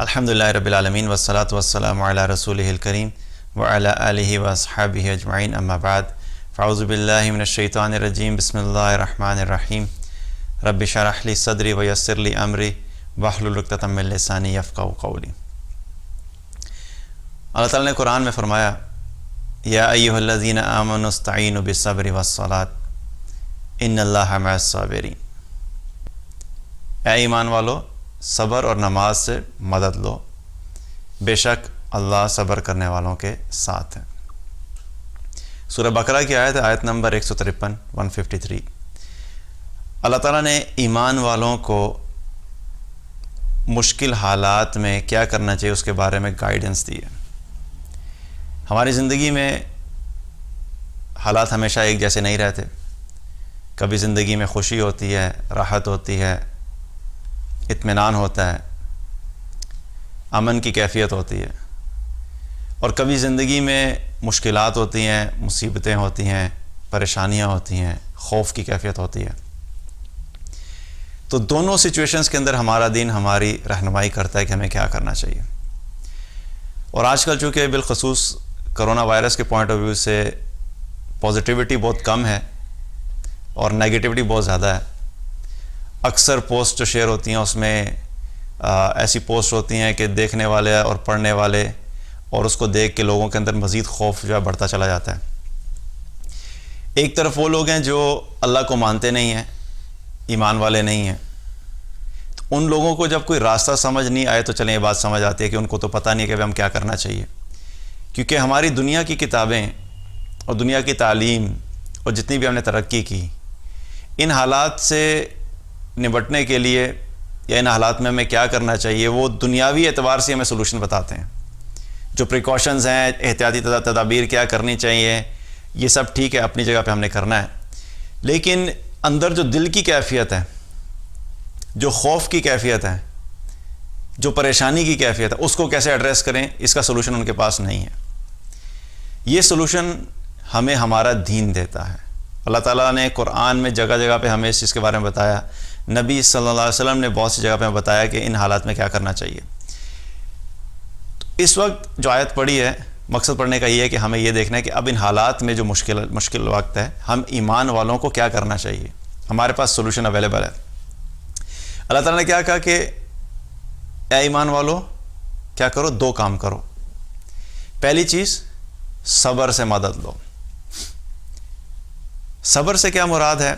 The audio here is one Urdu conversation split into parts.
الحمدللہ رب العالمین والصلاة والسلام علی رسولہ الکریم وعلی آلہ واصحابہ اجمعین اما بعد فاعوذ باللہ من الشیطان الرجیم بسم اللہ الرحمن الرحیم رب اشرح لی صدری ویسر لی امری واحلل عقدۃ من لسانی یفقہوا قولی۔ اللہ تعالیٰ نے قرآن میں فرمایا یا ایھا الذین آمنوا استعینوا بالصبر والصلاۃ ان اللہ مع الصابرین، اے ایمان والو صبر اور نماز سے مدد لو، بے شک اللہ صبر کرنے والوں کے ساتھ ہے۔ سورہ بقرہ کی آیت نمبر 153 اللہ تعالیٰ نے ایمان والوں کو مشکل حالات میں کیا کرنا چاہیے اس کے بارے میں گائیڈنس دی ہے۔ ہماری زندگی میں حالات ہمیشہ ایک جیسے نہیں رہتے، کبھی زندگی میں خوشی ہوتی ہے، راحت ہوتی ہے، اطمینان ہوتا ہے، امن کی کیفیت ہوتی ہے، اور کبھی زندگی میں مشکلات ہوتی ہیں، مصیبتیں ہوتی ہیں، پریشانیاں ہوتی ہیں، خوف کی کیفیت ہوتی ہے۔ تو دونوں سچویشنز کے اندر ہمارا دین ہماری رہنمائی کرتا ہے کہ ہمیں کیا کرنا چاہیے۔ اور آج کل چونکہ بالخصوص کرونا وائرس کے پوائنٹ آف ویو سے پازیٹیوٹی بہت کم ہے اور نیگیٹیوٹی بہت زیادہ ہے۔ اکثر پوسٹ جو شیئر ہوتی ہیں اس میں ایسی پوسٹ ہوتی ہیں کہ دیکھنے والے اور پڑھنے والے اور اس کو دیکھ کے لوگوں کے اندر مزید خوف جو ہے بڑھتا چلا جاتا ہے۔ ایک طرف وہ لوگ ہیں جو اللہ کو مانتے نہیں ہیں، ایمان والے نہیں ہیں، تو ان لوگوں کو جب کوئی راستہ سمجھ نہیں آئے تو چلیں یہ بات سمجھ آتی ہے کہ ان کو تو پتہ نہیں ہے کہ ہم کیا کرنا چاہیے، کیونکہ ہماری دنیا کی کتابیں اور دنیا کی تعلیم اور جتنی بھی ہم نے ترقی کی، ان حالات سے نمٹنے کے لیے یا ان حالات میں ہمیں کیا کرنا چاہیے وہ دنیاوی اعتبار سے ہمیں سلوشن بتاتے ہیں۔ جو پریکاشنز ہیں، احتیاطی تدابیر کیا کرنی چاہیے، یہ سب ٹھیک ہے، اپنی جگہ پہ ہم نے کرنا ہے، لیکن اندر جو دل کی کیفیت ہے، جو خوف کی کیفیت ہے، جو پریشانی کی کیفیت ہے، اس کو کیسے ایڈریس کریں، اس کا سلوشن ان کے پاس نہیں ہے۔ یہ سلوشن ہمیں ہمارا دین دیتا ہے۔ اللہ تعالیٰ نے قرآن میں جگہ جگہ پہ ہمیں اس چیز کے بارے میں بتایا، نبی صلی اللہ علیہ وسلم نے بہت سی جگہ پہ بتایا کہ ان حالات میں کیا کرنا چاہیے۔ تو اس وقت جو آیت پڑھی ہے، مقصد پڑھنے کا یہ ہے کہ ہمیں یہ دیکھنا ہے کہ اب ان حالات میں جو مشکل وقت ہے، ہم ایمان والوں کو کیا کرنا چاہیے، ہمارے پاس سولوشن اویلیبل ہے۔ اللہ تعالیٰ نے کیا کہا کہ اے ایمان والو کیا کرو، دو کام کرو۔ پہلی چیز صبر سے مدد لو۔ صبر سے کیا مراد ہے؟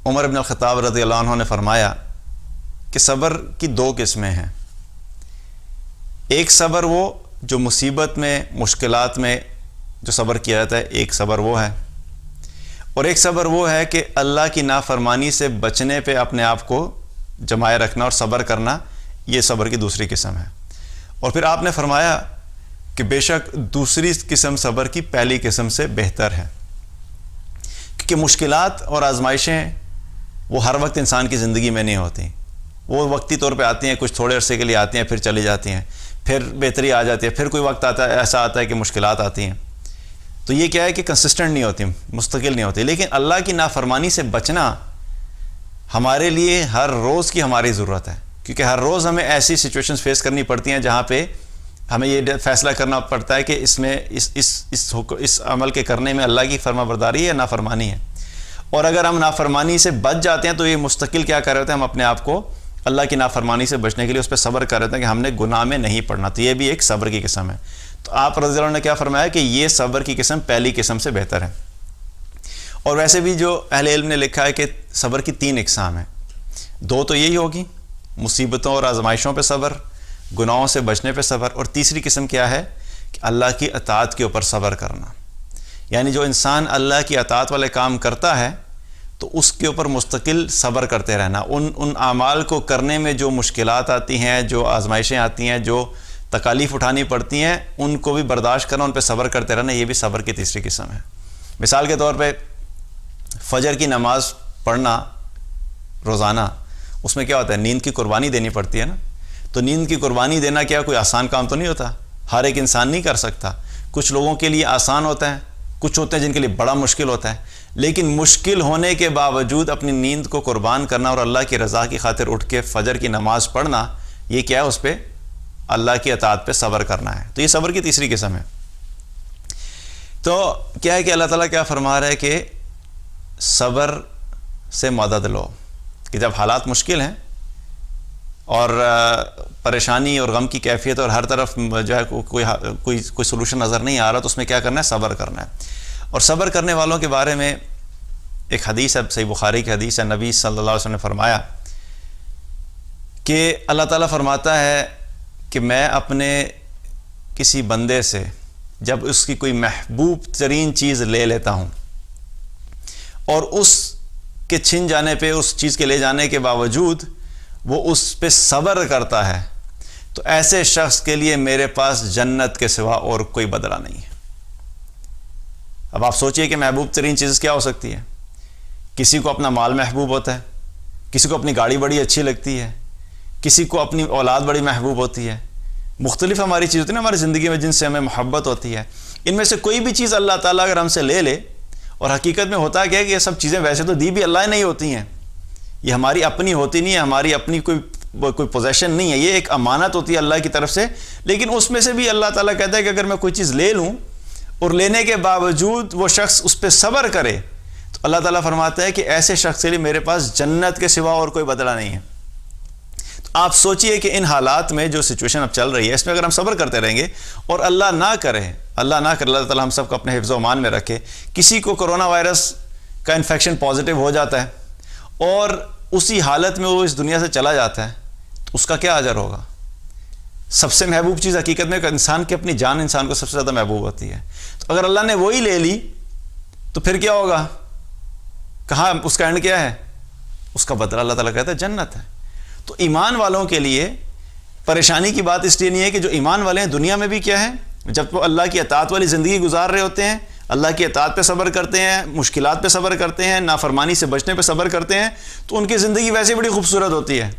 عمر بن الخطاب رضی اللہ عنہ نے فرمایا کہ صبر کی دو قسمیں ہیں۔ ایک صبر وہ جو مصیبت میں، مشکلات میں جو صبر کیا جاتا ہے، ایک صبر وہ ہے، اور ایک صبر وہ ہے کہ اللہ کی نافرمانی سے بچنے پہ اپنے آپ کو جمائے رکھنا اور صبر کرنا، یہ صبر کی دوسری قسم ہے۔ اور پھر آپ نے فرمایا کہ بے شک دوسری قسم صبر کی پہلی قسم سے بہتر ہے، کیونکہ مشکلات اور آزمائشیں وہ ہر وقت انسان کی زندگی میں نہیں ہوتی، وہ وقتی طور پہ آتی ہیں، کچھ تھوڑے عرصے کے لیے آتی ہیں، پھر چلی جاتی ہیں، پھر بہتری آ جاتی ہے، پھر کوئی وقت ایسا آتا ہے کہ مشکلات آتی ہیں۔ تو یہ کیا ہے کہ کنسسٹنٹ نہیں ہوتی، مستقل نہیں ہوتی۔ لیکن اللہ کی نافرمانی سے بچنا ہمارے لیے ہر روز کی ہماری ضرورت ہے، کیونکہ ہر روز ہمیں ایسی سچویشنز فیس کرنی پڑتی ہیں جہاں پہ ہمیں یہ فیصلہ کرنا پڑتا ہے کہ اس میں اس عمل کے کرنے میں اللہ کی فرما برداری ہے یا نافرمانی ہے۔ اور اگر ہم نافرمانی سے بچ جاتے ہیں تو یہ مستقل کیا کر رہے ہوتے ہیں، ہم اپنے آپ کو اللہ کی نافرمانی سے بچنے کے لیے اس پہ صبر کر رہے ہوتے ہیں کہ ہم نے گناہ میں نہیں پڑنا۔ تو یہ بھی ایک صبر کی قسم ہے۔ تو آپ رضی اللہ عنہ نے کیا فرمایا کہ یہ صبر کی قسم پہلی قسم سے بہتر ہے۔ اور ویسے بھی جو اہل علم نے لکھا ہے کہ صبر کی 3 اقسام ہیں، 2 تو یہی ہوگی، مصیبتوں اور آزمائشوں پہ صبر، گناہوں سے بچنے پہ صبر، اور تیسری قسم کیا ہے کہ اللہ کی اطاعت کے اوپر صبر کرنا۔ یعنی جو انسان اللہ کی اطاعت والے کام کرتا ہے تو اس کے اوپر مستقل صبر کرتے رہنا، ان اعمال کو کرنے میں جو مشکلات آتی ہیں، جو آزمائشیں آتی ہیں، جو تکالیف اٹھانی پڑتی ہیں، ان کو بھی برداشت کرنا، ان پہ صبر کرتے رہنا، یہ بھی صبر کی تیسری قسم ہے۔ مثال کے طور پہ فجر کی نماز پڑھنا روزانہ، اس میں کیا ہوتا ہے، نیند کی قربانی دینی پڑتی ہے نا۔ تو نیند کی قربانی دینا کیا کوئی آسان کام تو نہیں ہوتا، ہر ایک انسان نہیں کر سکتا۔ کچھ لوگوں کے لیے آسان ہوتا ہے، کچھ ہوتے ہیں جن کے لیے بڑا مشکل ہوتا ہے، لیکن مشکل ہونے کے باوجود اپنی نیند کو قربان کرنا اور اللہ کی رضا کی خاطر اٹھ کے فجر کی نماز پڑھنا، یہ کیا ہے؟ اس پہ اللہ کی اطاعت پہ صبر کرنا ہے. تو یہ صبر کی تیسری قسم ہے. تو کیا ہے کہ اللہ تعالیٰ کیا فرما رہا ہے کہ صبر سے مدد لو، کہ جب حالات مشکل ہیں اور پریشانی اور غم کی کیفیت اور ہر طرف جو ہے کوئی سلوشن نظر نہیں آ رہا، تو اس میں کیا کرنا ہے؟ صبر کرنا ہے. اور صبر کرنے والوں کے بارے میں ایک حدیث ہے، صحیح بخاری کی حدیث ہے. نبی صلی اللہ علیہ وسلم نے فرمایا کہ اللہ تعالیٰ فرماتا ہے کہ میں اپنے کسی بندے سے جب اس کی کوئی محبوب ترین چیز لے لیتا ہوں اور اس کے چھن جانے پہ، اس چیز کے لے جانے کے باوجود وہ اس پہ صبر کرتا ہے، تو ایسے شخص کے لیے میرے پاس جنت کے سوا اور کوئی بدلہ نہیں ہے. اب آپ سوچئے کہ محبوب ترین چیز کیا ہو سکتی ہے؟ کسی کو اپنا مال محبوب ہوتا ہے، کسی کو اپنی گاڑی بڑی اچھی لگتی ہے، کسی کو اپنی اولاد بڑی محبوب ہوتی ہے، مختلف ہماری چیز ہوتی ہے نا ہماری زندگی میں جن سے ہمیں محبت ہوتی ہے. ان میں سے کوئی بھی چیز اللہ تعالیٰ اگر ہم سے لے لے، اور حقیقت میں ہوتا کیا ہے کہ یہ سب چیزیں ویسے تو دی بھی اللہ نہیں ہوتی ہیں، یہ ہماری اپنی ہوتی نہیں ہے، ہماری اپنی کوئی پوزیشن نہیں ہے، یہ ایک امانت ہوتی ہے اللہ کی طرف سے. لیکن اس میں سے بھی اللہ تعالیٰ کہتا ہے کہ اگر میں کوئی چیز لے لوں اور لینے کے باوجود وہ شخص اس پہ صبر کرے، تو اللہ تعالیٰ فرماتا ہے کہ ایسے شخص کے لیے میرے پاس جنت کے سوا اور کوئی بدلہ نہیں ہے. آپ سوچئے کہ ان حالات میں جو سچویشن اب چل رہی ہے، اس میں اگر ہم صبر کرتے رہیں گے اور اللہ نہ کرے اللہ تعالیٰ ہم سب کو اپنے حفظ و امان میں رکھے، کسی کو کرونا وائرس کا انفیکشن پازیٹیو ہو جاتا ہے اور اسی حالت میں وہ اس دنیا سے چلا جاتا ہے، تو اس کا کیا اجر ہوگا؟ سب سے محبوب چیز حقیقت میں انسان کی اپنی جان انسان کو سب سے زیادہ محبوب ہوتی ہے. تو اگر اللہ نے وہی لے لی تو پھر کیا ہوگا؟ کہاں اس کا اینڈ کیا ہے؟ اس کا بدلہ اللہ تعالیٰ کہتا ہے جنت ہے. تو ایمان والوں کے لیے پریشانی کی بات اس لیے نہیں ہے کہ جو ایمان والے ہیں دنیا میں بھی کیا ہے، جب وہ اللہ کی اطاعت والی زندگی گزار رہے ہوتے ہیں، اللہ کی اطاعت پہ صبر کرتے ہیں، مشکلات پہ صبر کرتے ہیں، نافرمانی سے بچنے پہ صبر کرتے ہیں، تو ان کی زندگی ویسے بڑی خوبصورت ہوتی ہے.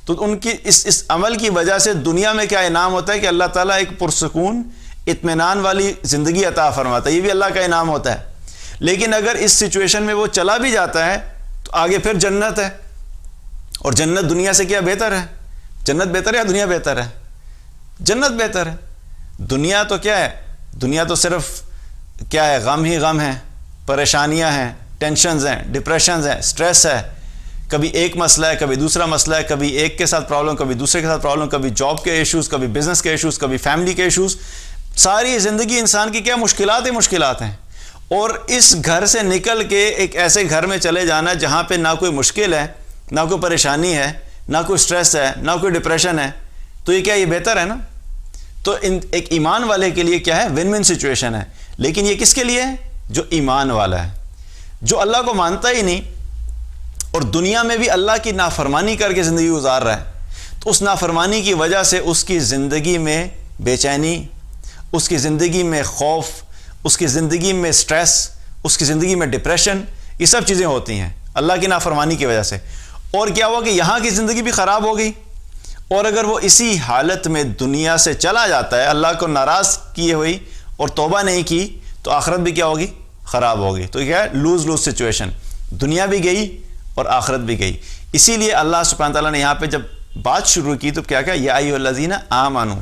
تو ان کی اس عمل کی وجہ سے دنیا میں کیا انعام ہوتا ہے کہ اللہ تعالیٰ ایک پرسکون اطمینان والی زندگی عطا فرماتا ہے، یہ بھی اللہ کا انعام ہوتا ہے. لیکن اگر اس سچویشن میں وہ چلا بھی جاتا ہے تو آگے پھر جنت ہے. اور جنت دنیا سے کیا بہتر ہے؟ جنت بہتر ہے یا دنیا بہتر ہے؟ جنت بہتر ہے. دنیا تو کیا ہے؟ دنیا تو صرف کیا ہے؟ غم ہی غم ہے، پریشانیاں ہیں، ٹینشنز ہیں، ڈپریشنز ہیں، سٹریس ہے. کبھی ایک مسئلہ ہے، کبھی دوسرا مسئلہ ہے، کبھی ایک کے ساتھ پرابلم، کبھی دوسرے کے ساتھ پرابلم، کبھی جاب کے ایشوز، کبھی بزنس کے ایشوز، کبھی فیملی کے ایشوز. ساری زندگی انسان کی کیا مشکلات ہی مشکلات ہیں. اور اس گھر سے نکل کے ایک ایسے گھر میں چلے جانا جہاں پہ نہ کوئی مشکل ہے، نہ کوئی پریشانی ہے، نہ کوئی سٹریس ہے، نہ کوئی ڈپریشن ہے، تو یہ کیا یہ بہتر ہے نا؟ تو ایک ایمان والے کے لیے کیا ہے؟ ون ون سچویشن ہے. لیکن یہ کس کے لیے ہے؟ جو ایمان والا ہے، جو اللہ کو مانتا ہی نہیں اور دنیا میں بھی اللہ کی نافرمانی کر کے زندگی گزار رہا ہے. تو اس نافرمانی کی وجہ سے اس کی زندگی میں بے چینی، اس کی زندگی میں خوف، اس کی زندگی میں سٹریس، اس کی زندگی میں ڈپریشن، یہ سب چیزیں ہوتی ہیں اللہ کی نافرمانی کی وجہ سے. اور کیا ہوا کہ یہاں کی زندگی بھی خراب ہو گئی. اور اگر وہ اسی حالت میں دنیا سے چلا جاتا ہے اللہ کو ناراض کیے ہوئی اور توبہ نہیں کی، تو آخرت بھی کیا ہوگی؟ خراب ہوگی. تو کیا ہے؟ لوز لوز سچویشن، دنیا بھی گئی اور آخرت بھی گئی. اسی لیے اللہ سبحانہ تعالیٰ نے یہاں پہ جب بات شروع کی تو کیا یا ایھا الذین آمنوا،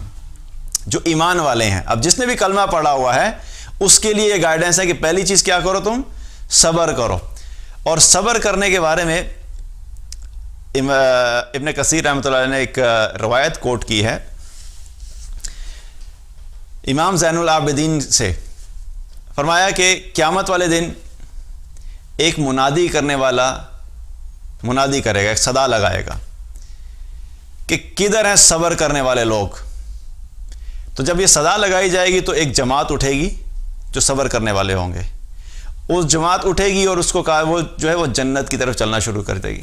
جو ایمان والے ہیں. اب جس نے بھی کلمہ پڑھا ہوا ہے اس کے لیے یہ گائیڈنس ہے کہ پہلی چیز کیا کرو؟ تم صبر کرو. اور صبر کرنے کے بارے میں ابن کثیر رحمۃ اللہ علیہ نے ایک روایت کوٹ کی ہے امام زین العابدین سے. فرمایا کہ قیامت والے دن ایک منادی کرنے والا منادی کرے گا، ایک صدا لگائے گا کہ کدھر ہیں صبر کرنے والے لوگ. تو جب یہ صدا لگائی جائے گی تو ایک جماعت اٹھے گی جو صبر کرنے والے ہوں گے. اس جماعت اٹھے گی اور اس کو کہا وہ جو ہے وہ جنت کی طرف چلنا شروع کر دے گی.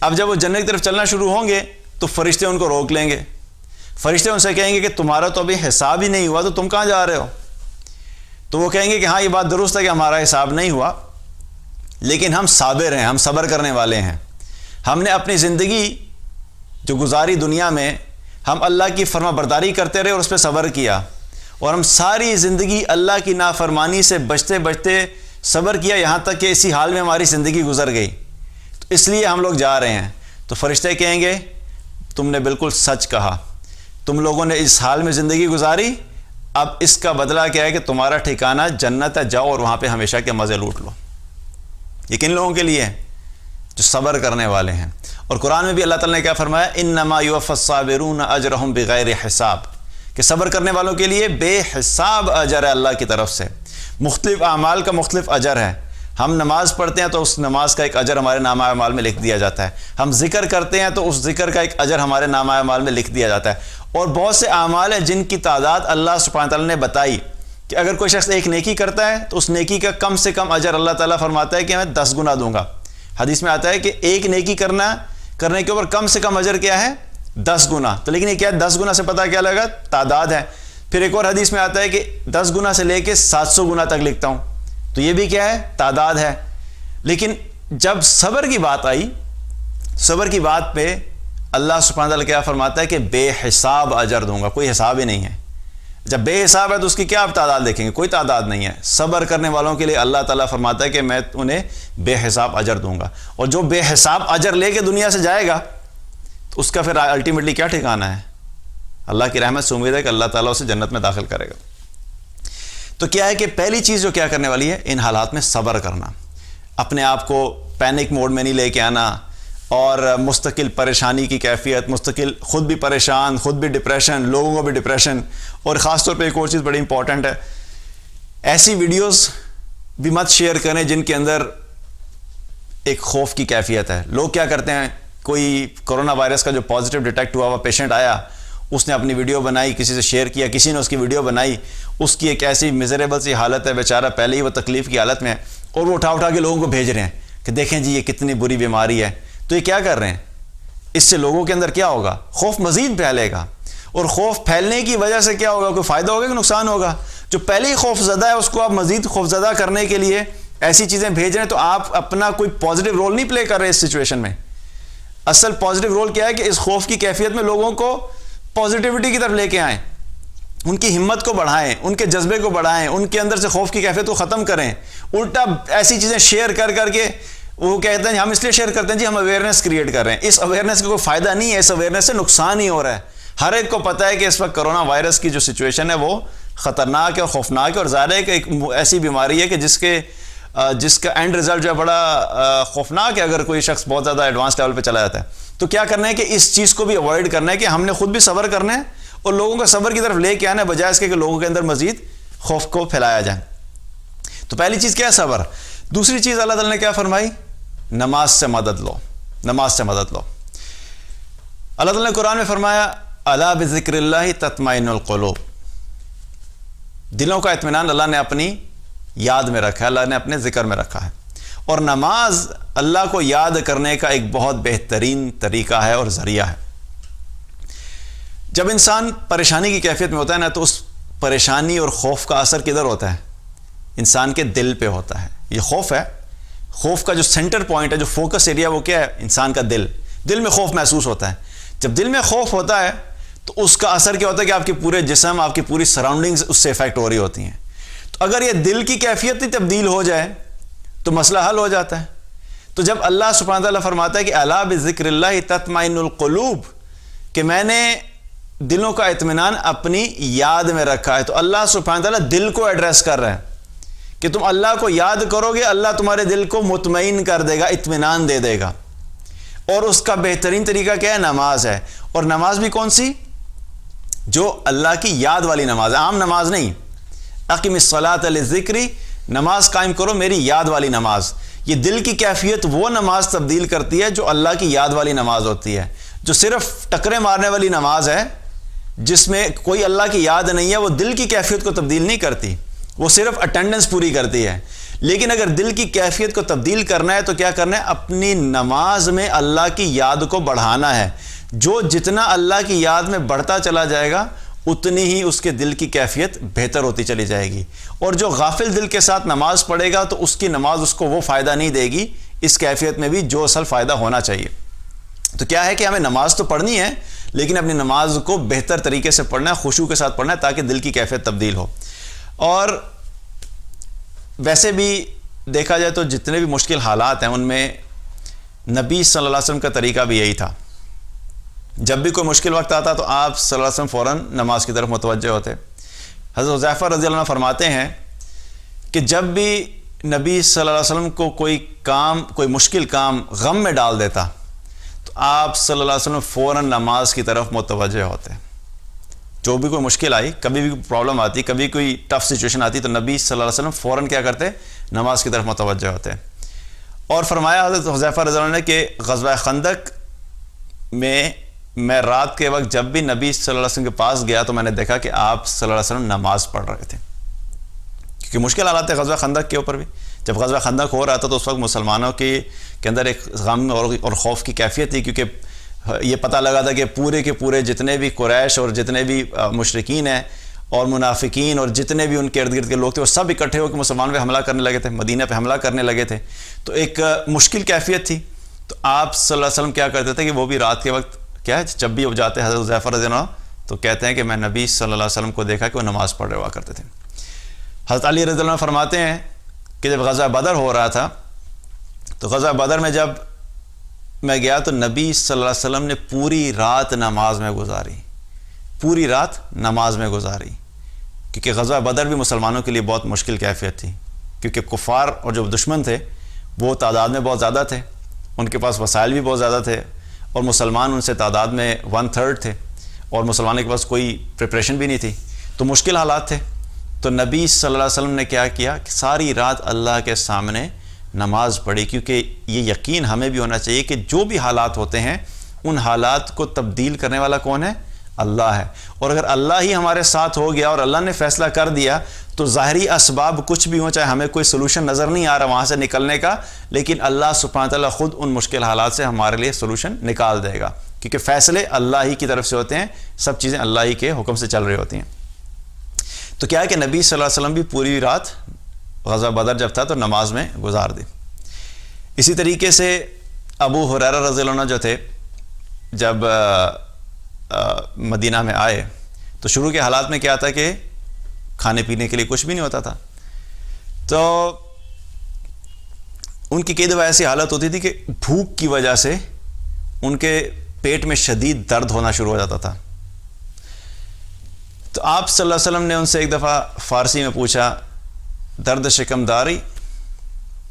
اب جب وہ جنت کی طرف چلنا شروع ہوں گے تو فرشتے ان کو روک لیں گے. فرشتے ان سے کہیں گے کہ تمہارا تو ابھی حساب ہی نہیں ہوا، تو تم کہاں جا رہے ہو؟ تو وہ کہیں گے کہ ہاں یہ بات درست ہے کہ ہمارا حساب نہیں ہوا، لیکن ہم صابر ہیں، ہم صبر کرنے والے ہیں. ہم نے اپنی زندگی جو گزاری دنیا میں، ہم اللہ کی فرما برداری کرتے رہے اور اس پہ صبر کیا، اور ہم ساری زندگی اللہ کی نافرمانی سے بچتے بچتے صبر کیا، یہاں تک کہ اسی حال میں ہماری زندگی گزر گئی. تو اس لیے ہم لوگ جا رہے ہیں. تو فرشتے کہیں گے تم نے بالکل سچ کہا، تم لوگوں نے اس حال میں زندگی گزاری، اب اس کا بدلہ کیا ہے کہ تمہارا ٹھکانہ جنت ہے، جاؤ اور وہاں پہ ہمیشہ کے مزے لوٹ لو۔ یہ کن لوگوں کے لیے جو صبر کرنے والے ہیں۔ اور قرآن میں بھی اللہ تعالیٰ نے کیا فرمایا، انما یوفی الصابرون اجرہم بغیر حساب، کہ صبر کرنے والوں کے لیے بے حساب اجر ہے اللہ کی طرف سے۔ مختلف اعمال کا مختلف اجر ہے۔ ہم نماز پڑھتے ہیں تو اس نماز کا ایک اجر ہمارے نامہ اعمال میں لکھ دیا جاتا ہے، ہم ذکر کرتے ہیں تو اس ذکر کا ایک اجر ہمارے نامہ اعمال میں لکھ دیا جاتا ہے، اور بہت سے اعمال ہیں جن کی تعداد اللہ سبحانہ تعالیٰ نے بتائی کہ اگر کوئی شخص ایک نیکی کرتا ہے تو اس نیکی کا کم سے کم اجر اللہ تعالیٰ فرماتا ہے کہ میں 10 گنا دوں گا۔ حدیث میں آتا ہے کہ ایک نیکی کرنے کے اوپر کم سے کم اجر کیا ہے، 10 گنا۔ تو لیکن یہ کیا ہے، 10 گنا سے پتہ کیا لگا، تعداد ہے۔ پھر ایک اور حدیث میں آتا ہے کہ 10 گنا سے لے کے 700 گنا تک لکھتا ہوں، تو یہ بھی کیا ہے، تعداد ہے۔ لیکن جب صبر کی بات آئی، صبر کی بات پہ اللہ سبحانہ تعالیٰ کیا فرماتا ہے کہ بے حساب اجر دوں گا، کوئی حساب ہی نہیں ہے۔ جب بے حساب ہے تو اس کی کیا آپ تعداد دیکھیں گے، کوئی تعداد نہیں ہے۔ صبر کرنے والوں کے لیے اللہ تعالیٰ فرماتا ہے کہ میں انہیں بے حساب اجر دوں گا، اور جو بے حساب اجر لے کے دنیا سے جائے گا تو اس کا پھر الٹیمیٹلی کیا ٹھکانہ ہے، اللہ کی رحمت سے امید ہے کہ اللہ تعالیٰ اسے جنت میں داخل کرے گا۔ تو کیا ہے کہ پہلی چیز جو کیا کرنے والی ہے، ان حالات میں صبر کرنا، اپنے آپ کو پینک موڈ میں نہیں لے کے آنا، اور مستقل پریشانی کی کیفیت، مستقل خود بھی پریشان، خود بھی ڈپریشن، لوگوں کو بھی ڈپریشن۔ اور خاص طور پہ ایک اور چیز بڑی امپورٹنٹ ہے، ایسی ویڈیوز بھی مت شیئر کریں جن کے اندر ایک خوف کی کیفیت ہے۔ لوگ کیا کرتے ہیں، کوئی کرونا وائرس کا جو پازیٹیو ڈیٹیکٹ ہوا پیشنٹ آیا، اس نے اپنی ویڈیو بنائی، کسی سے شیئر کیا، کسی نے اس کی ویڈیو بنائی، اس کی ایک ایسی میزریبل سی حالت ہے، بیچارہ پہلے ہی وہ تکلیف کی حالت میں ہے، اور وہ اٹھا کے لوگوں کو بھیج رہے ہیں کہ دیکھیں جی یہ کتنی بری بیماری ہے۔ تو یہ کیا کر رہے ہیں، اس سے لوگوں کے اندر کیا ہوگا، خوف مزید پھیلے گا، اور خوف پھیلنے کی وجہ سے کیا ہوگا، کوئی فائدہ ہوگا کہ نقصان ہوگا؟ جو پہلے ہی خوف زدہ ہے اس کو آپ مزید خوف زدہ کرنے کے لیے ایسی چیزیں بھیج رہے ہیں، تو آپ اپنا کوئی پازیٹیو رول نہیں پلے کر رہے اس سچویشن میں۔ اصل پازیٹیو رول کیا ہے کہ اس خوف کی کیفیت میں لوگوں کو پازیٹیوٹی کی طرف لے کے آئیں، ان کی ہمت کو بڑھائیں، ان کے جذبے کو بڑھائیں، ان کے اندر سے خوف کی کیفیت کو ختم کریں۔ الٹا ایسی چیزیں شیئر کر کے وہ کہتے ہیں ہم اس لیے شیئر کرتے ہیں جی ہم اویئرنیس کریٹ کر رہے ہیں۔ اس اویئرنیس کا کوئی فائدہ نہیں ہے، اس اویئرنیس سے نقصان ہی ہو رہا ہے۔ ہر ایک کو پتہ ہے کہ اس وقت کرونا وائرس کی جو سچویشن ہے وہ خطرناک ہے اور خوفناک ہے، اور ظاہر ہے کہ ایک ایسی بیماری ہے کہ جس کا اینڈ رزلٹ جو ہے بڑا خوفناک ہے اگر کوئی شخص بہت زیادہ ایڈوانس لیول پہ چلا جاتا ہے۔ تو کیا کرنا ہے کہ اس چیز کو بھی اوائڈ کرنا ہے کہ ہم نے خود بھی صبر کرنا ہے اور لوگوں کو صبر کی طرف لے کے آنا ہے، بجائے اس کے کہ لوگوں کے اندر مزید خوف کو پھیلایا جائے۔ تو پہلی چیز کیا ہے، صبر۔ دوسری چیز اللہ تعالیٰ نے کیا فرمائی، نماز سے مدد لو، نماز سے مدد لو۔ اللہ تعالیٰ نے قرآن میں فرمایا الا بذکر اللہ تطمئن القلوب، دلوں کا اطمینان اللہ نے اپنی یاد میں رکھا ہے، اللہ نے اپنے ذکر میں رکھا ہے، اور نماز اللہ کو یاد کرنے کا ایک بہت بہترین طریقہ ہے اور ذریعہ ہے۔ جب انسان پریشانی کی کیفیت میں ہوتا ہے نا، تو اس پریشانی اور خوف کا اثر کدھر ہوتا ہے، انسان کے دل پہ ہوتا ہے۔ یہ خوف ہے، خوف کا جو سینٹر پوائنٹ ہے، جو فوکس ایریا، وہ کیا ہے، انسان کا دل میں خوف محسوس ہوتا ہے۔ جب دل میں خوف ہوتا ہے تو اس کا اثر کیا ہوتا ہے کہ آپ کے پورے جسم، آپ کی پوری سراؤنڈنگز اس سے افیکٹ ہو رہی ہوتی ہیں۔ تو اگر یہ دل کی کیفیت ہی تبدیل ہو جائے تو مسئلہ حل ہو جاتا ہے۔ تو جب اللہ سبحانہ تعالیٰ فرماتا ہے کہ الا بذکر اللہ تطمئن القلوب، کہ میں نے دلوں کا اطمینان اپنی یاد میں رکھا ہے، تو اللہ سبحانہ تعالیٰ دل کو ایڈریس کر رہا ہے کہ تم اللہ کو یاد کرو گے، اللہ تمہارے دل کو مطمئن کر دے گا، اطمینان دے دے گا۔ اور اس کا بہترین طریقہ کیا ہے، نماز ہے۔ اور نماز بھی کون سی، جو اللہ کی یاد والی نماز ہے، عام نماز نہیں۔ اقم الصلاۃ للذکر، نماز قائم کرو میری یاد والی نماز۔ یہ دل کی کیفیت وہ نماز تبدیل کرتی ہے جو اللہ کی یاد والی نماز ہوتی ہے۔ جو صرف ٹکرے مارنے والی نماز ہے، جس میں کوئی اللہ کی یاد نہیں ہے، وہ دل کی کیفیت کو تبدیل نہیں کرتی، وہ صرف اٹینڈنس پوری کرتی ہے۔ لیکن اگر دل کی کیفیت کو تبدیل کرنا ہے تو کیا کرنا ہے، اپنی نماز میں اللہ کی یاد کو بڑھانا ہے۔ جو جتنا اللہ کی یاد میں بڑھتا چلا جائے گا، اتنی ہی اس کے دل کی کیفیت بہتر ہوتی چلی جائے گی۔ اور جو غافل دل کے ساتھ نماز پڑھے گا تو اس کی نماز اس کو وہ فائدہ نہیں دے گی اس کیفیت میں بھی جو اصل فائدہ ہونا چاہیے۔ تو کیا ہے کہ ہمیں نماز تو پڑھنی ہے، لیکن اپنی نماز کو بہتر طریقے سے پڑھنا ہے، خشوع کے ساتھ پڑھنا ہے، تاکہ دل کی کیفیت تبدیل ہو۔ اور ویسے بھی دیکھا جائے تو جتنے بھی مشکل حالات ہیں ان میں نبی صلی اللہ علیہ وسلم کا طریقہ بھی یہی تھا جب بھی کوئی مشکل وقت آتا تو آپ صلی اللہ علیہ وسلم فوراً نماز کی طرف متوجہ ہوتے۔ حضرت حذیفہ رضی اللہ عنہ فرماتے ہیں کہ جب بھی نبی صلی اللہ علیہ وسلم کو کوئی مشکل کام غم میں ڈال دیتا تو آپ صلی اللہ علیہ وسلم فوراً نماز کی طرف متوجہ ہوتے۔ جو بھی کوئی مشکل آئی، کبھی بھی پرابلم آتی، کبھی کوئی ٹف سچویشن آتی تو نبی صلی اللہ علیہ وسلم فوراً کیا کرتے؟ نماز کی طرف متوجہ ہوتے۔ اور فرمایا حضرت حذیفہ رضی اللہ عنہ نے کہ غزوہ خندق میں رات کے وقت جب بھی نبی صلی اللہ علیہ وسلم کے پاس گیا تو میں نے دیکھا کہ آپ صلی اللہ علیہ وسلم نماز پڑھ رہے تھے، کیونکہ مشکل حالات ہے غزوہ خندق کے اوپر بھی۔ جب غزوہ خندق ہو رہا تھا تو اس وقت مسلمانوں کے اندر ایک غم اور خوف کی کیفیت تھی، کیونکہ یہ پتہ لگا تھا کہ پورے کے پورے جتنے بھی قریش اور جتنے بھی مشرکین ہیں اور منافقین اور جتنے بھی ان کے ارد گرد کے لوگ تھے وہ سب اکٹھے ہو کے مسلمان پہ حملہ کرنے لگے تھے، مدینہ پہ حملہ کرنے لگے تھے، تو ایک مشکل کیفیت تھی۔ تو آپ صلی اللہ علیہ وسلم کیا کرتے تھے کہ وہ بھی رات کے وقت کیا ہے، جب بھی وہ جاتے حضرت حذیفہ رضی اللہ عنہ تو کہتے ہیں کہ میں نبی صلی اللہ علیہ وسلم کو دیکھا کہ وہ نماز پڑھ رہے ہوا کرتے تھے۔ حضرت علی رضی اللہ عنہ فرماتے ہیں کہ جب غزوہ بدر ہو رہا تھا تو غزوہ بدر میں جب میں گیا تو نبی صلی اللہ علیہ وسلم نے پوری رات نماز میں گزاری، پوری رات نماز میں گزاری، کیونکہ غزوہ بدر بھی مسلمانوں کے لیے بہت مشکل کیفیت تھی، کیونکہ کفار اور جو دشمن تھے وہ تعداد میں بہت زیادہ تھے، ان کے پاس وسائل بھی بہت زیادہ تھے، اور مسلمان ان سے تعداد میں 1/3 تھے، اور مسلمانوں کے پاس کوئی پریپریشن بھی نہیں تھی، تو مشکل حالات تھے۔ تو نبی صلی اللہ علیہ وسلم نے کیا کیا کہ ساری رات اللہ کے سامنے نماز پڑھی، کیونکہ یہ یقین ہمیں بھی ہونا چاہیے کہ جو بھی حالات ہوتے ہیں ان حالات کو تبدیل کرنے والا کون ہے؟ اللہ ہے۔ اور اگر اللہ ہی ہمارے ساتھ ہو گیا اور اللہ نے فیصلہ کر دیا تو ظاہری اسباب کچھ بھی ہوں، چاہے ہمیں کوئی سلوشن نظر نہیں آ رہا وہاں سے نکلنے کا، لیکن اللہ سبحانہ تعالیٰ خود ان مشکل حالات سے ہمارے لیے سلوشن نکال دے گا، کیونکہ فیصلے اللہ ہی کی طرف سے ہوتے ہیں، سب چیزیں اللہ ہی کے حکم سے چل رہی ہوتی ہیں۔ تو کیا ہے کہ نبی صلی اللہ علیہ وسلم بھی پوری رات غزوہ بدر جب تھا تو نماز میں گزار دی۔ اسی طریقے سے ابو ہریرہ رضی اللہ عنہ جو تھے جب مدینہ میں آئے تو شروع کے حالات میں کیا تھا کہ کھانے پینے کے لیے کچھ بھی نہیں ہوتا تھا، تو ان کی کئی دفعہ ایسی حالت ہوتی تھی کہ بھوک کی وجہ سے ان کے پیٹ میں شدید درد ہونا شروع ہو جاتا تھا۔ تو آپ صلی اللہ علیہ وسلم نے ان سے ایک دفعہ فارسی میں پوچھا، درد شکم داری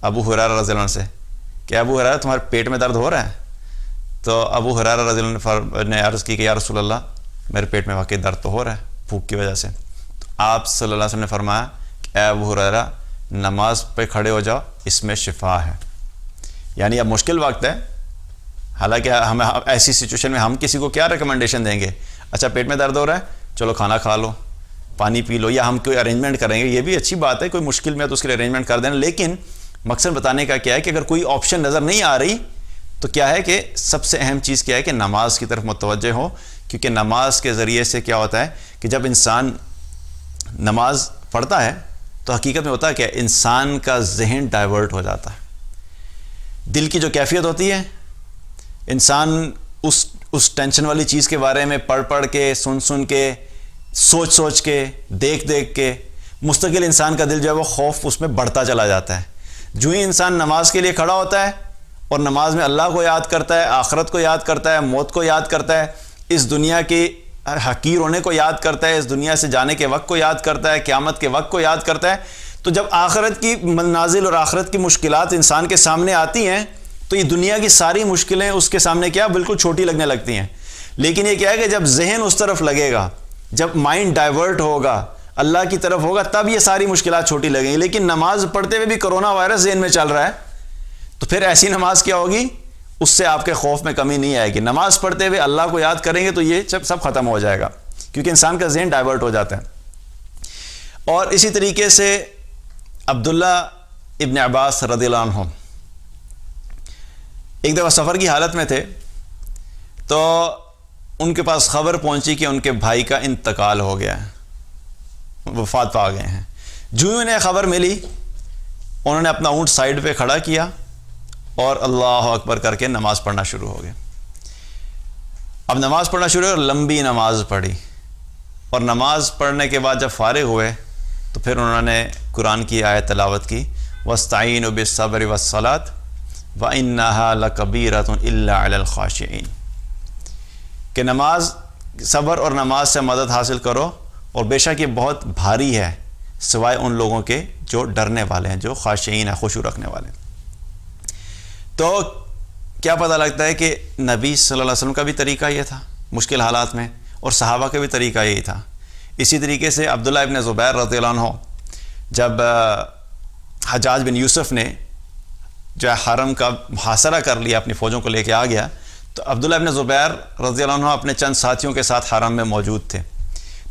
ابو ہریرہ رضی اللہ عنہ سے، کہ ابو ہریرہ تمہارے پیٹ میں درد ہو رہا ہے؟ تو ابو ہریرہ رضی اللہ عنہ نے عرض کی کہ یا رسول اللہ میرے پیٹ میں واقعی درد تو ہو رہا ہے بھوک کی وجہ سے۔ تو آپ صلی اللہ علیہ وسلم نے فرمایا کہ اے ابو ہریرہ نماز پہ کھڑے ہو جاؤ، اس میں شفا ہے۔ یعنی اب مشکل وقت ہے، حالانکہ ہمیں ایسی سچویشن میں ہم کسی کو کیا ریکمنڈیشن دیں گے؟ اچھا پیٹ میں درد ہو رہا ہے، چلو کھانا کھا لو، پانی پی لو، یا ہم کوئی ارینجمنٹ کریں گے، یہ بھی اچھی بات ہے، کوئی مشکل میں تو اس کے لیے ارینجمنٹ کر دینا، لیکن مقصد بتانے کا کیا ہے کہ اگر کوئی آپشن نظر نہیں آ رہی تو کیا ہے کہ سب سے اہم چیز کیا ہے کہ نماز کی طرف متوجہ ہو، کیونکہ نماز کے ذریعے سے کیا ہوتا ہے کہ جب انسان نماز پڑھتا ہے تو حقیقت میں ہوتا ہے کہ انسان کا ذہن ڈائیورٹ ہو جاتا ہے، دل کی جو کیفیت ہوتی ہے، انسان اس ٹینشن والی چیز کے بارے میں پڑھ کے سن کے سوچ کے دیکھ کے مستقل انسان کا دل جو ہے وہ خوف اس میں بڑھتا چلا جاتا ہے۔ جو ہی انسان نماز کے لیے کھڑا ہوتا ہے اور نماز میں اللہ کو یاد کرتا ہے، آخرت کو یاد کرتا ہے، موت کو یاد کرتا ہے، اس دنیا کے حقیر ہونے کو یاد کرتا ہے، اس دنیا سے جانے کے وقت کو یاد کرتا ہے، قیامت کے وقت کو یاد کرتا ہے، تو جب آخرت کی منازل اور آخرت کی مشکلات انسان کے سامنے آتی ہیں تو یہ دنیا کی ساری مشکلیں اس کے سامنے کیا بالکل چھوٹی لگنے لگتی ہیں۔ لیکن یہ کیا ہے کہ جب ذہن اس طرف لگے گا، جب مائنڈ ڈائیورٹ ہوگا، اللہ کی طرف ہوگا، تب یہ ساری مشکلات چھوٹی لگیں گی۔ لیکن نماز پڑھتے ہوئے بھی کرونا وائرس ذہن میں چل رہا ہے تو پھر ایسی نماز کیا ہوگی؟ اس سے آپ کے خوف میں کمی نہیں آئے گی۔ نماز پڑھتے ہوئے اللہ کو یاد کریں گے تو یہ سب ختم ہو جائے گا، کیونکہ انسان کا ذہن ڈائیورٹ ہو جاتا ہے۔ اور اسی طریقے سے عبداللہ ابن عباس رضی اللہ عنہ ایک دفعہ سفر کی حالت میں تھے تو ان کے پاس خبر پہنچی کہ ان کے بھائی کا انتقال ہو گیا ہے، وفات پا گئے ہیں۔ جو ہی انہیں خبر ملی انہوں نے اپنا اونٹ سائیڈ پہ کھڑا کیا اور اللہ اکبر کر کے نماز پڑھنا شروع ہو گئے۔ اب نماز پڑھنا شروع ہوئی اور لمبی نماز پڑھی، اور نماز پڑھنے کے بعد جب فارغ ہوئے تو پھر انہوں نے قرآن کی آیت تلاوت کی، وَاسْتَعِينُوا بِالصَّبْرِ وَالصَّلَاةِ وَإِنَّهَا لَكَبِيرَةٌ إِلَّا عَلَى الْخَاشِعِينَ۔ کہ نماز، صبر اور نماز سے مدد حاصل کرو، اور بے شک یہ بہت بھاری ہے سوائے ان لوگوں کے جو ڈرنے والے ہیں، جو خاشعین ہیں، خشوع رکھنے والے ہیں۔ تو کیا پتہ لگتا ہے کہ نبی صلی اللہ علیہ وسلم کا بھی طریقہ یہ تھا مشکل حالات میں، اور صحابہ کا بھی طریقہ یہی تھا۔ اسی طریقے سے عبداللہ ابن زبیر رضی اللہ عنہ جب حجاج بن یوسف نے جو ہے حرم کا محاصرہ کر لیا، اپنی فوجوں کو لے کے آ گیا، تو عبداللہ ابن زبیر رضی اللہ عنہ اپنے چند ساتھیوں کے ساتھ حرم میں موجود تھے۔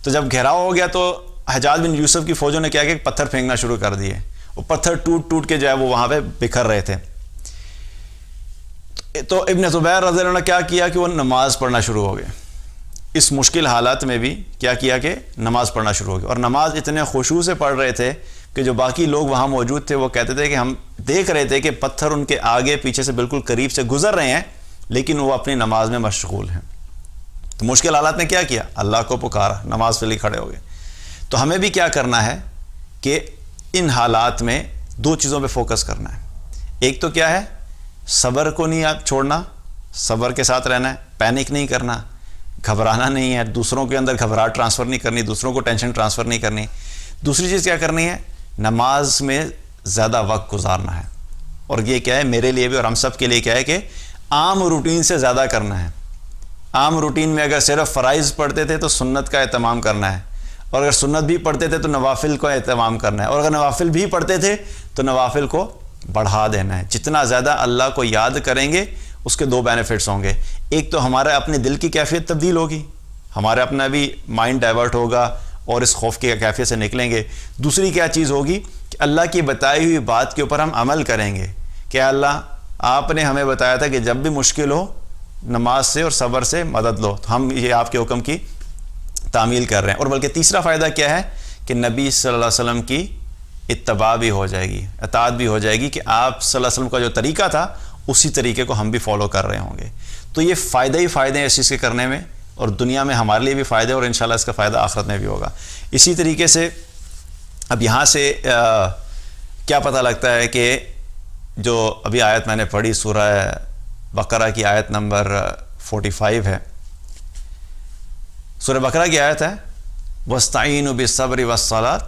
تو جب گھیراؤ ہو گیا تو حجاج بن یوسف کی فوجوں نے کیا کہ پتھر پھینکنا شروع کر دیے، وہ پتھر ٹوٹ ٹوٹ کے جو ہے وہ وہاں پہ بکھر رہے تھے۔ تو ابن زبیر رضی اللہ عنہ نے کیا کیا کہ وہ نماز پڑھنا شروع ہو گئے۔ اس مشکل حالات میں بھی کیا کیا کہ نماز پڑھنا شروع ہو گئے، اور نماز اتنے خشوع سے پڑھ رہے تھے کہ جو باقی لوگ وہاں موجود تھے وہ کہتے تھے کہ ہم دیکھ رہے تھے کہ پتھر ان کے آگے پیچھے سے بالکل قریب سے گزر رہے ہیں، لیکن وہ اپنی نماز میں مشغول ہیں۔ تو مشکل حالات میں کیا کیا؟ اللہ کو پکارا، نماز کے لیے کھڑے ہو گئے۔ تو ہمیں بھی کیا کرنا ہے کہ ان حالات میں دو چیزوں پہ فوکس کرنا ہے۔ ایک تو کیا ہے؟ صبر کو نہیں آپ چھوڑنا، صبر کے ساتھ رہنا ہے، پینک نہیں کرنا، گھبرانا نہیں ہے، دوسروں کے اندر گھبراہٹ ٹرانسفر نہیں کرنی، دوسروں کو ٹینشن ٹرانسفر نہیں کرنی۔ دوسری چیز کیا کرنی ہے؟ نماز میں زیادہ وقت گزارنا ہے، اور یہ کیا ہے میرے لیے بھی اور ہم سب کے لیے کیا ہے کہ عام روٹین سے زیادہ کرنا ہے۔ عام روٹین میں اگر صرف فرائض پڑھتے تھے تو سنت کا اہتمام کرنا ہے، اور اگر سنت بھی پڑھتے تھے تو نوافل کو اہتمام کرنا ہے، اور اگر نوافل بھی پڑھتے تھے تو نوافل کو بڑھا دینا ہے۔ جتنا زیادہ اللہ کو یاد کریں گے اس کے دو بینیفٹس ہوں گے۔ ایک تو ہمارے اپنے دل کی کیفیت تبدیل ہوگی، ہمارا اپنا بھی مائنڈ ڈائیورٹ ہوگا اور اس خوف کی کیفیت سے نکلیں گے۔ دوسری کیا چیز ہوگی کہ اللہ کی بتائی ہوئی بات کے اوپر ہم عمل کریں گے کہ اللہ آپ نے ہمیں بتایا تھا کہ جب بھی مشکل ہو نماز سے اور صبر سے مدد لو، تو ہم یہ آپ کے حکم کی تعمیل کر رہے ہیں۔ اور بلکہ تیسرا فائدہ کیا ہے کہ نبی صلی اللہ علیہ وسلم کی اتباع بھی ہو جائے گی، اطاعت بھی ہو جائے گی، کہ آپ صلی اللہ علیہ وسلم کا جو طریقہ تھا اسی طریقے کو ہم بھی فالو کر رہے ہوں گے۔ تو یہ فائدے ہی فائدے ہیں اس چیز کے کرنے میں، اور دنیا میں ہمارے لیے بھی فائدے، اور انشاءاللہ اس کا فائدہ آخرت میں بھی ہوگا۔ اسی طریقے سے اب یہاں سے کیا پتہ لگتا ہے کہ جو ابھی آیت میں نے پڑھی سورہ بقرہ کی آیت نمبر 45 ہے، سورہ بقرہ کی آیت ہے وَاسْتَعِينُوا بِالصَّبْرِ وَالصَّلَاةِ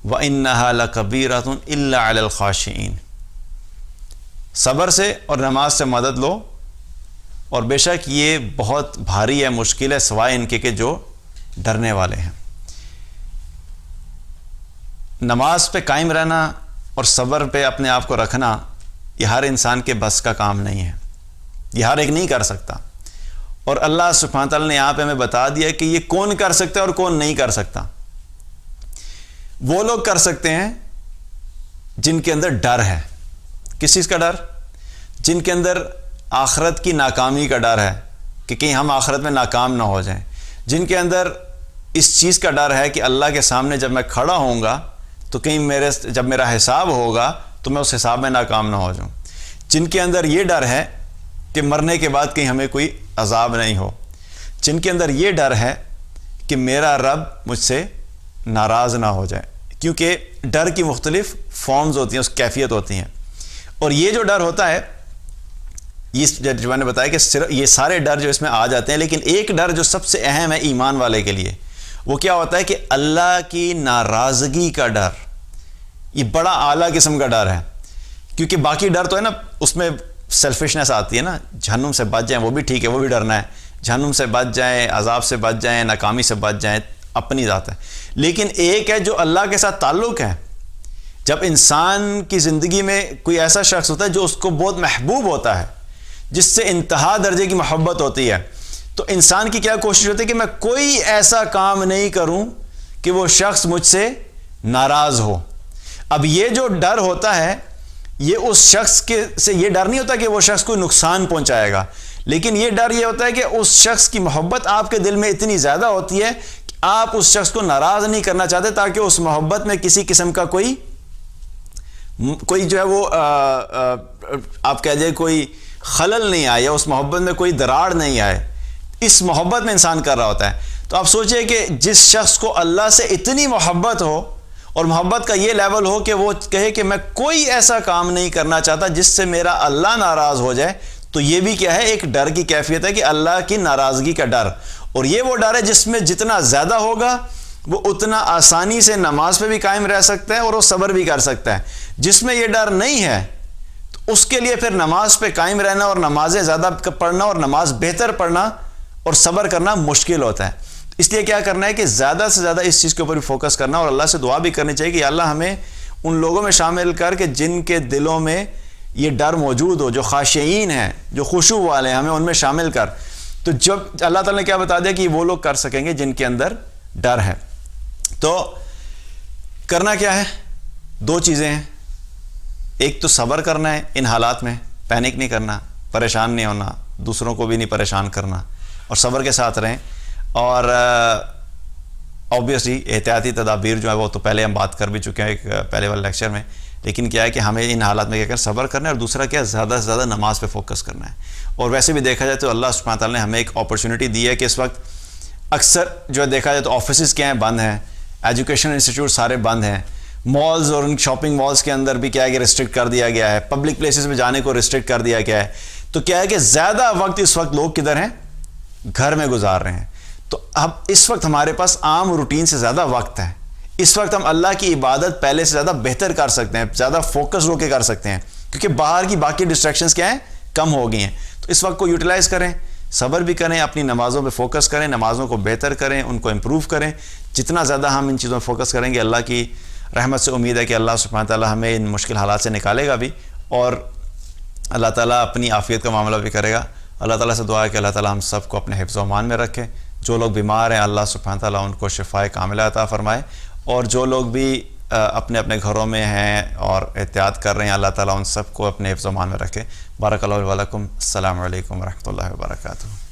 وَإِنَّهَا لَكَبِيرَةٌ إِلَّا عَلَى الْخَاشِعِينَ۔ صبر سے اور نماز سے مدد لو، اور بے شک یہ بہت بھاری ہے، مشکل ہے، سوائے ان کے کہ جو ڈرنے والے ہیں۔ نماز پہ قائم رہنا اور صبر پہ اپنے آپ کو رکھنا یہ ہر انسان کے بس کا کام نہیں ہے، یہ ہر ایک نہیں کر سکتا، اور اللہ سبحانہ تعالیٰ نے یہاں پہ ہمیں بتا دیا کہ یہ کون کر سکتا ہے اور کون نہیں کر سکتا۔ وہ لوگ کر سکتے ہیں جن کے اندر ڈر ہے۔ کس چیز کا ڈر؟ جن کے اندر آخرت کی ناکامی کا ڈر ہے کہ کہیں ہم آخرت میں ناکام نہ ہو جائیں، جن کے اندر اس چیز کا ڈر ہے کہ اللہ کے سامنے جب میں کھڑا ہوں گا تو کہیں جب میرا حساب ہوگا تو میں اس حساب میں ناکام نہ ہو جاؤں، جن کے اندر یہ ڈر ہے کہ مرنے کے بعد کہیں ہمیں کوئی عذاب نہیں ہو، جن کے اندر یہ ڈر ہے کہ میرا رب مجھ سے ناراض نہ ہو جائے، کیونکہ ڈر کی مختلف فارمز ہوتی ہیں، اس کیفیت ہوتی ہیں، اور یہ جو ڈر ہوتا ہے، یہ جو میں نے بتایا کہ صرف یہ سارے ڈر جو اس میں آ جاتے ہیں، لیکن ایک ڈر جو سب سے اہم ہے ایمان والے کے لیے، وہ کیا ہوتا ہے کہ اللہ کی ناراضگی کا ڈر۔ یہ بڑا اعلیٰ قسم کا ڈر ہے، کیونکہ باقی ڈر تو ہے نا اس میں سیلفشنس آتی ہے نا، جہنم سے بچ جائیں وہ بھی ٹھیک ہے، وہ بھی ڈرنا ہے، جہنم سے بچ جائیں، عذاب سے بچ جائیں، ناکامی سے بچ جائیں، اپنی ذات ہے۔ لیکن ایک ہے جو اللہ کے ساتھ تعلق ہے۔ جب انسان کی زندگی میں کوئی ایسا شخص ہوتا ہے جو اس کو بہت محبوب ہوتا ہے، جس سے انتہا درجے کی محبت ہوتی ہے، تو انسان کی کیا کوشش ہوتی ہے کہ میں کوئی ایسا کام نہیں کروں کہ وہ شخص مجھ سے ناراض ہو۔ اب یہ جو ڈر ہوتا ہے، یہ اس شخص کے سے یہ ڈر نہیں ہوتا کہ وہ شخص کوئی نقصان پہنچائے گا، لیکن یہ ڈر یہ ہوتا ہے کہ اس شخص کی محبت آپ کے دل میں اتنی زیادہ ہوتی ہے کہ آپ اس شخص کو ناراض نہیں کرنا چاہتے، تاکہ اس محبت میں کسی قسم کا کوئی جو ہے وہ آپ کہہ دیں کوئی خلل نہیں آئے، یا اس محبت میں کوئی دراڑ نہیں آئے، اس محبت میں انسان کر رہا ہوتا ہے۔ تو آپ سوچئے کہ جس شخص کو اللہ سے اتنی محبت ہو، اور محبت کا یہ لیول ہو کہ وہ کہے کہ میں کوئی ایسا کام نہیں کرنا چاہتا جس سے میرا اللہ ناراض ہو جائے، تو یہ بھی کیا ہے؟ ایک ڈر کی کیفیت ہے کہ اللہ کی ناراضگی کا ڈر، اور یہ وہ ڈر ہے جس میں جتنا زیادہ ہوگا وہ اتنا آسانی سے نماز پہ بھی قائم رہ سکتا ہے اور وہ صبر بھی کر سکتا ہے۔ جس میں یہ ڈر نہیں ہے تو اس کے لیے پھر نماز پہ قائم رہنا اور نمازیں زیادہ پڑھنا اور نماز بہتر پڑھنا اور صبر کرنا مشکل ہوتا ہے۔ اس لیے کیا کرنا ہے کہ زیادہ سے زیادہ اس چیز کے اوپر بھی فوکس کرنا، اور اللہ سے دعا بھی کرنی چاہیے کہ اللہ ہمیں ان لوگوں میں شامل کر کے جن کے دلوں میں یہ ڈر موجود ہو، جو خاشعین ہیں، جو خشوع والے ہیں، ہمیں ان میں شامل کر۔ تو جب اللہ تعالیٰ نے کیا بتا دیا کہ وہ لوگ کر سکیں گے جن کے اندر ڈر ہے۔ تو کرنا کیا ہے؟ دو چیزیں ہیں، ایک تو صبر کرنا ہے ان حالات میں، پینک نہیں کرنا، پریشان نہیں ہونا، دوسروں کو بھی نہیں پریشان کرنا، اور صبر کے ساتھ رہیں۔ اور آبویسلی احتیاطی تدابیر جو ہے وہ تو پہلے ہم بات کر بھی چکے ہیں ایک پہلے والے لیکچر میں، لیکن کیا ہے کہ ہمیں ان حالات میں کیا کر صبر کرنا ہے، اور دوسرا کیا، زیادہ سے زیادہ نماز پہ فوکس کرنا ہے۔ اور ویسے بھی دیکھا جائے تو اللہ سبحانہ تعالیٰ نے ہمیں ایک اپرچونٹی دی ہے کہ اس وقت اکثر جو ہے دیکھا جائے تو آفیسز کیا ہیں؟ بند ہیں، ایجوکیشن انسٹیٹیوٹ سارے بند ہیں، مالز اور ان شاپنگ مالز کے اندر بھی کیا ہے کہ ریسٹرکٹ کر دیا گیا ہے، پبلک پلیسز میں جانے کو ریسٹرکٹ کر دیا گیا ہے۔ تو کیا ہے کہ زیادہ وقت اس وقت لوگ کدھر ہیں؟ گھر میں گزار رہے ہیں۔ تو اب اس وقت ہمارے پاس عام روٹین سے زیادہ وقت ہے، اس وقت ہم اللہ کی عبادت پہلے سے زیادہ بہتر کر سکتے ہیں، زیادہ فوکس ہو کے کر سکتے ہیں، کیونکہ باہر کی باقی ڈسٹریکشنز کیا ہیں؟ کم ہو گئی ہیں۔ تو اس وقت کو یوٹیلائز کریں، صبر بھی کریں، اپنی نمازوں پہ فوکس کریں، نمازوں کو بہتر کریں، ان کو امپروو کریں۔ جتنا زیادہ ہم ان چیزوں پہ فوکس کریں گے، اللہ کی رحمت سے امید ہے کہ اللہ سبحانہ تعالیٰ ہمیں ان مشکل حالات سے نکالے گا بھی، اور اللہ تعالیٰ اپنی عافیت کا معاملہ بھی کرے گا۔ اللہ تعالیٰ سے دعا ہے کہ اللہ تعالیٰ ہم سب کو اپنے حفظ و امان میں رکھے۔ جو لوگ بیمار ہیں اللہ سبحانہ تعالیٰ ان کو شفائے کاملہ عطا فرمائے، اور جو لوگ بھی اپنے اپنے گھروں میں ہیں اور احتیاط کر رہے ہیں، اللہ تعالیٰ ان سب کو اپنے حفظ و امان میں رکھے۔ بارک اللہ ولکم۔ السلام علیکم ورحمۃ اللہ وبرکاتہ۔